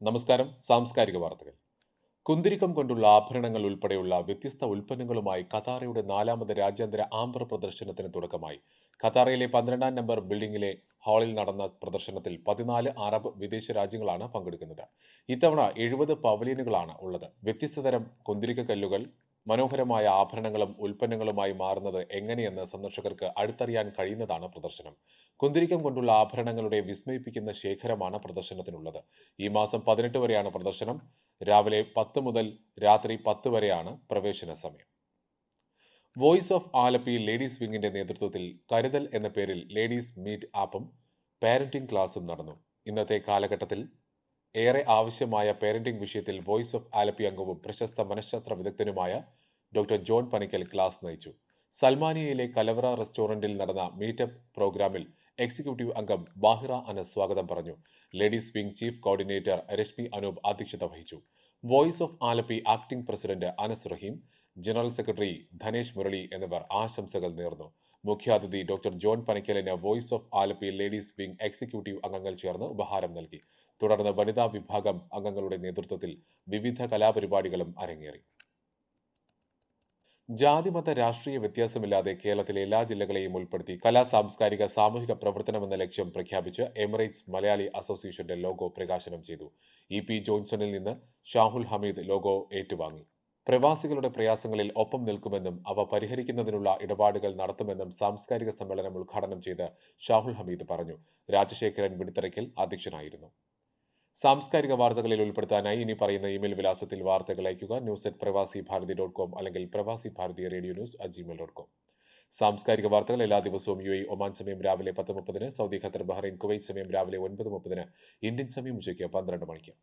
നമസ്കാരം. സാംസ്കാരിക വാർത്തകൾ. കുന്തിരിക്കം കൊണ്ടുള്ള ആഭരണങ്ങൾ ഉൾപ്പെടെയുള്ള വ്യത്യസ്ത ഉൽപ്പന്നങ്ങളുമായി ഖത്താറയുടെ നാലാമത് രാജ്യാന്തര ആംബർ പ്രദർശനത്തിന് തുടക്കമായി. ഖത്താറയിലെ 12 നമ്പർ ബിൽഡിംഗിലെ ഹാളിൽ നടന്ന പ്രദർശനത്തിൽ 14 അറബ് വിദേശ രാജ്യങ്ങളാണ് പങ്കെടുക്കുന്നത്. ഇത്തവണ 70 പവലിയനുകളാണ് ഉള്ളത്. വ്യത്യസ്ത തരം കുന്തിരിക്കക്കല്ലുകൾ മനോഹരമായ ആഭരണങ്ങളും ഉൽപ്പന്നങ്ങളുമായി മാറുന്നത് എങ്ങനെയെന്ന് സന്ദർശകർക്ക് അടുത്തറിയാൻ കഴിയുന്നതാണ് പ്രദർശനം. കുന്തിരിക്കം കൊണ്ടുള്ള ആഭരണങ്ങളുടെ വിസ്മയിപ്പിക്കുന്ന ശേഖരമാണ് പ്രദർശനത്തിനുള്ളത്. ഈ മാസം 18 വരെയാണ് പ്രദർശനം. രാവിലെ 10 മുതൽ രാത്രി 10 വരെയാണ് പ്രവേശന സമയം. വോയിസ് ഓഫ് ആലപ്പി ലേഡീസ് വിങ്ങിന്റെ നേതൃത്വത്തിൽ കരുതൽ എന്ന പേരിൽ ലേഡീസ് മീറ്റ് ആപ്പും പാരന്റിംഗ് ക്ലാസും നടന്നു. ഇന്നത്തെ കാലഘട്ടത്തിൽ ഏറെ ആവശ്യമായ പാരന്റിംഗ് വിഷയത്തിൽ വോയിസ് ഓഫ് ആലപ്പി അംഗവും പ്രശസ്ത മനഃശാസ്ത്ര വിദഗ്ധനുമായ ഡോക്ടർ ജോൺ പനിക്കൽ ക്ലാസ് നയിച്ചു. സൽമാനിയയിലെ കലവറ റെസ്റ്റോറന്റിൽ നടന്ന മീറ്റപ്പ് പ്രോഗ്രാമിൽ എക്സിക്യൂട്ടീവ് അംഗം ബാഹിറ അനസ് സ്വാഗതം പറഞ്ഞു. Ladies wing chief coordinator Rashmi Anoop അധ്യക്ഷത വഹിച്ചു. Voice of Alleppey acting president Anas Rahim, general secretary Dhanesh Murali എന്നിവർ ആശംസകൾ നേർന്നു. മുഖ്യാതിഥി ഡോക്ടർ ജോൺ പനിക്കലിന് voice of Alleppey ladies wing executive അംഗങ്ങൾ ചേർന്ന് ഉപഹാരം നൽകി. തുടർന്ന് വനിതാ വിഭാഗം അംഗങ്ങളുടെ നേതൃത്വത്തിൽ വിവിധ കലാപരിപാടികളും അരങ്ങേറി. ജാതിമത രാഷ്ട്രീയ വ്യത്യാസമില്ലാതെ കേരളത്തിലെ എല്ലാ ജില്ലകളെയും ഉൾപ്പെടുത്തി സാംസ്കാരിക സാമൂഹിക പ്രവർത്തനമെന്ന ലക്ഷ്യം പ്രഖ്യാപിച്ച് എമിറേറ്റ്സ് മലയാളി അസോസിയേഷന്റെ ലോഗോ പ്രകാശനം ചെയ്തു. പി ജോൺസണിൽ നിന്ന് ഷാഹുൽ ഹമീദ് ലോഗോ ഏറ്റുവാങ്ങി. പ്രവാസികളുടെ പ്രയാസങ്ങളിൽ ഒപ്പം നിൽക്കുമെന്നും അവ പരിഹരിക്കുന്നതിനുള്ള ഇടപാടുകൾ നടത്തുമെന്നും സാംസ്കാരിക സമ്മേളനം ഉദ്ഘാടനം ചെയ്ത് ഷാഹുൽ ഹമീദ് പറഞ്ഞു. രാജശേഖരൻ വിടുത്തറയ്ക്കൽ അധ്യക്ഷനായിരുന്നു. സാംസ്കാരിക വാർത്തകളിൽ ഉൾപ്പെടുത്താനായി ഇനി പറയുന്ന ഇമെയിൽ വിലാസത്തിൽ വാർത്തകൾ അയയ്ക്കുക. news@പ്രവാസിഭാരതി.com അല്ലെങ്കിൽ പ്രവാസി ഭാരതി റേഡിയോ ന്യൂസ്@gmail.com. സാംസ്കാരിക വാർത്തകൾ എല്ലാ ദിവസവും ഒമാൻ സമയം രാവിലെ 10:30, സൗദി, ഖത്തർ, ബഹ്റൈൻ, കുവൈറ്റ് സമയം രാവിലെ 9:30, ഇന്ത്യൻ സമയം ഉച്ചയ്ക്ക് 12 മണിക്ക്.